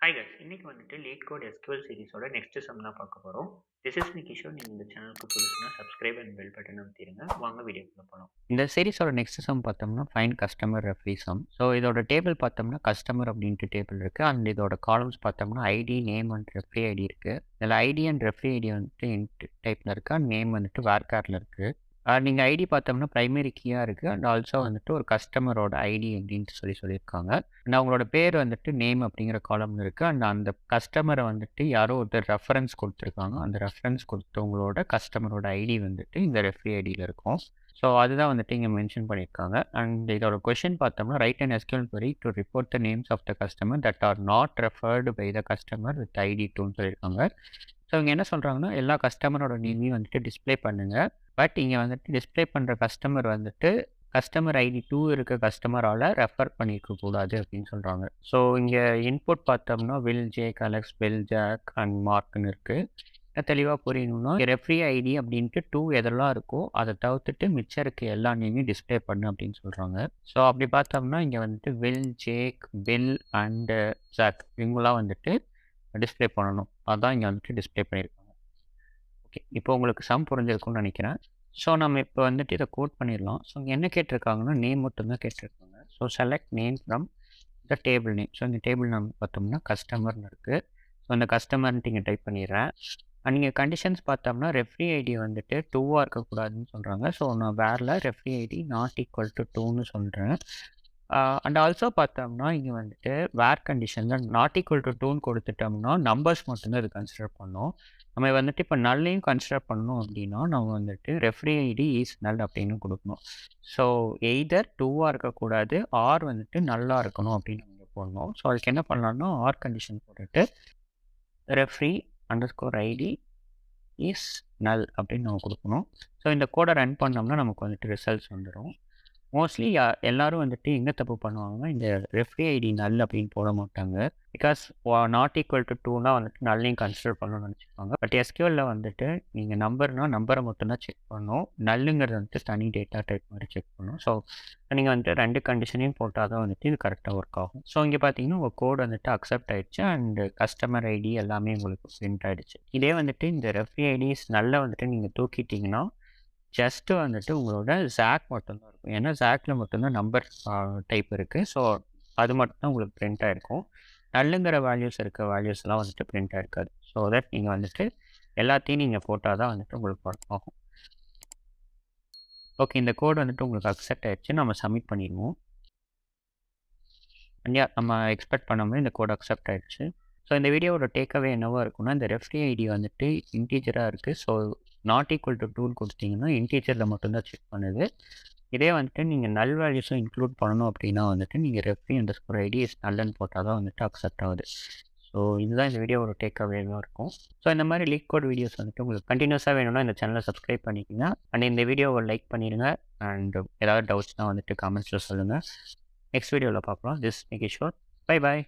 Hi guys, இன்னைக்கு வந்துட்டு Leetcode SQL சீரிஸோட நெக்ஸ்ட் சம் தான் பார்க்க போகிறோம். This is Nikishor. நீங்கள் இந்த சேனலுக்கு புதுசுனா சப்ஸ்கிரைப் அண்ட் பெல் பட்டன் அமைத்திருங்க. வாங்க வீடியோக்குள்ள போகலாம். இந்த சீரிஸோட நெக்ஸ்ட் சம் பார்த்தோம்னா find customer referee sum. So இதோட டேபிள் பார்த்தோம்னா கஸ்டமர் அப்படின்ட்டு டேபிள் இருக்குது. அண்ட் இதோட காலம்ஸ் பார்த்தோம்னா ID, name and referee ID இருக்குது. இதில் ஐடி அண்ட் ரெஃபரி ஐடி வந்துட்டு இன்ட் டைப்பில் இருக்குது. அண்ட் நேம் வந்துட்டு வேர்காரில் இருக்குது. நீங்கள் ஐடி பார்த்தோம்னா ப்ரைமரி கீயாக இருக்குது. அண்ட் ஆல்சோ வந்துட்டு ஒரு கஸ்டமரோட ஐடி அப்படின்ட்டு சொல்லியிருக்காங்க. அண்ட் அவங்களோட பேர் வந்துட்டு நேம் அப்படிங்கிற காலம்ல இருக்குது. அண்ட் அந்த கஸ்டமரை வந்துட்டு யாரோ ஒருத்தர் ரெஃபரன்ஸ் கொடுத்துருக்காங்க. அந்த ரெஃபரன்ஸ் கொடுத்தவங்களோட கஸ்டமரோட ஐடி வந்துட்டு இந்த ரெஃபரி ஐடியில் இருக்கும். ஸோ அதுதான் வந்துட்டு இங்கே மென்ஷன் பண்ணியிருக்காங்க. அண்ட் இதோட கொஷின் பார்த்தோம்னா write and SQL query to report the names of the customer that are not referred by the customer with ID 2ன்னு சொல்லியிருக்காங்க. ஸோ இங்கே என்ன சொல்கிறாங்கன்னா எல்லா கஸ்டமரோட நேமையும் வந்துட்டு டிஸ்பிளே பண்ணுங்கள். பட் இங்கே வந்துட்டு டிஸ்பிளே பண்ணுற கஸ்டமர் வந்துட்டு கஸ்டமர் ஐடி 2 இருக்க கஸ்டமரால் ரெஃபர் பண்ணியிருக்கக்கூடாது அப்படின்னு சொல்கிறாங்க. ஸோ இங்கே இன்புட் பார்த்தோம்னா Will, Jack, Alex, Bell, Jack and மார்க்னு இருக்குது. தெளிவாக புரியணும்னா ரெஃப்ரி ஐடி அப்படின்ட்டு 2 எதெல்லாம் இருக்கோ அதை தவிர்த்துட்டு மிச்சம் இருக்க எல்லா நேமையும் டிஸ்பிளே பண்ணு அப்படின்னு சொல்கிறாங்க. ஸோ அப்படி பார்த்தோம்னா இங்கே வந்துட்டு Will, Jake, Bill and Jack இவங்களாம் வந்துட்டு டிஸ்பிளே பண்ணணும். அதான் இங்கே வந்துட்டு டிஸ்பிளே பண்ணியிருக்காங்க. ஓகே, இப்போ உங்களுக்கு சம் புரிஞ்சிருக்கும்னு நினைக்கிறேன். ஸோ நம்ம இப்போ வந்துட்டு இதை கோட் பண்ணிடலாம். ஸோ இங்கே என்ன கேட்டிருக்காங்கன்னா நேம் மட்டும்தான் கேட்டிருக்காங்க. So select name from the table name. So இந்த டேபிள் நேம் பார்த்தோம்னா கஸ்டமர்னு இருக்குது. ஸோ இந்த கஸ்டமர்ன்ட்டு இங்கே டைப் பண்ணிடுறேன். அண்ட் நீங்கள் கண்டிஷன்ஸ் பார்த்தோம்னா ரெஃப்ரி ஐடி வந்துட்டு 2வாக இருக்கக்கூடாதுன்னு சொல்கிறாங்க. ஸோ நான் வேரில் referee ID not equal to 2ன்னு சொல்கிறேன். அண்ட் ஆல்சோ பார்த்தோம்னா இங்கே வந்துட்டு வேர் கண்டிஷனில் நாட் ஈக்குவல் டு 2ன்னு கொடுத்துட்டோம்னா நம்பர்ஸ் மட்டும்தான் இது கன்சிடர் பண்ணோம். நம்ம வந்துட்டு இப்போ நல்லையும் கன்சிடர் பண்ணணும் அப்படின்னா நம்ம வந்துட்டு ரெஃப்ரி ஐடி இஸ் நல் அப்படின்னு கொடுக்கணும். ஸோ எய்தர் 2வாக இருக்கக்கூடாது ஆர் வந்துட்டு நல்லா இருக்கணும் அப்படின்னு நம்ம போடணும். ஸோ அதுக்கு என்ன பண்ணலாம்னா ஆர் கண்டிஷன் போட்டுட்டு referee underscore ID is null அப்படின்னு நம்ம கொடுக்கணும். ஸோ இந்த கோடை ரன் பண்ணோம்னா நமக்கு வந்துட்டு ரிசல்ட்ஸ் வந்துடும். மோஸ்ட்லி எல்லாரும் வந்துட்டு எங்கே தப்பு பண்ணுவாங்கன்னா இந்த ரெஃப்ரி ஐடி நல் அப்படின்னு போட மாட்டாங்க. பிகாஸ் நாட் ஈக்குவல் டு 2னா வந்துட்டு நல்லையும் கன்சிடர் பண்ணணும்னு நினச்சிப்பாங்க. பட் SQLல வந்துட்டு நீங்கள் நம்பரை மட்டும்தான் செக் பண்ணணும். நல்லுங்கிறது வந்துட்டு தனி டேட்டா டைப் மாதிரி செக் பண்ணணும். ஸோ நீங்கள் வந்துட்டு 2 கண்டிஷனையும் போட்டால் தான் வந்துட்டு இது கரெக்டாக ஒர்க் ஆகும். ஸோ இங்கே பார்த்தீங்கன்னா உங்கள் கோட் வந்துட்டு அக்செப்ட் ஆகிடுச்சு அண்ட் கஸ்டமர் ஐடி எல்லாமே உங்களுக்கு பிரிண்ட் ஆகிடுச்சு. இதே வந்துட்டு இந்த ரெஃப்ரி ஐடிஸ் நல்லா வந்துட்டு நீங்கள் தூக்கிட்டிங்கன்னா ஜஸ்ட்டு வந்துட்டு உங்களோட ஜாக் மட்டும்தான் இருக்கும். ஏன்னா ஜாக்கில் மட்டும்தான் நம்பர் டைப் இருக்குது. ஸோ அது மட்டும்தான் உங்களுக்கு பிரிண்ட் ஆகிருக்கும். நல்லுங்கிற வேல்யூஸ் இருக்க வேல்யூஸ்லாம் வந்துட்டு பிரிண்ட் ஆகிருக்காது. ஸோ தட் நீங்கள் வந்துட்டு எல்லாத்தையும் நீங்கள் போட்டால் தான் வந்துட்டு உங்களுக்கு ஒர்க் ஆகும். ஓகே, இந்த கோட் வந்துட்டு உங்களுக்கு அக்செப்ட் ஆகிடுச்சு. நம்ம சப்மிட் பண்ணிடுவோம். நம்ம எக்ஸ்பெக்ட் பண்ண மாதிரி இந்த கோட் அக்செப்ட் ஆகிடுச்சு. ஸோ இந்த வீடியோவோட டேக்அவே என்னவா இருக்குன்னா இந்த ரெஃப்ரி ஐடி வந்துட்டு இன்டீஜராக இருக்குது. ஸோ நாட் ஈக்குவல் டு 2 கொடுத்தீங்கன்னா இன்டீஜரில் மட்டும்தான் செக் பண்ணுது. இதே வந்துட்டு நீங்கள் நல் வேல்யூஸும் இன்க்ளூட் பண்ணணும் அப்படின்னா வந்துட்டு நீங்கள் ரெஃப்ரி அண்டர்ஸ்கோர் ஐடி இஸ் நல்லன்னு போட்டால் தான் வந்துட்டு அக்செப்ட் ஆகுது. ஸோ இதுதான் இந்த வீடியோவோட டேக்அவேவாக இருக்கும். ஸோ இந்த மாதிரி Leetcode வீடியோஸ் வந்துட்டு உங்களுக்கு கண்டினியூஸாக வேணும்னா இந்த சேனலை சப்ஸ்கிரைப் பண்ணிக்கோங்க. அண்ட் இந்த வீடியோவை லைக் பண்ணிடுங்க. அண்ட் ஏதாவது டவுட்ஸ்னால் வந்துட்டு கமெண்ட்ஸில் சொல்லுங்கள். நெக்ஸ்ட் வீடியோவில் பார்க்கலாம். திஸ் நிகிஷோர். Bye bye.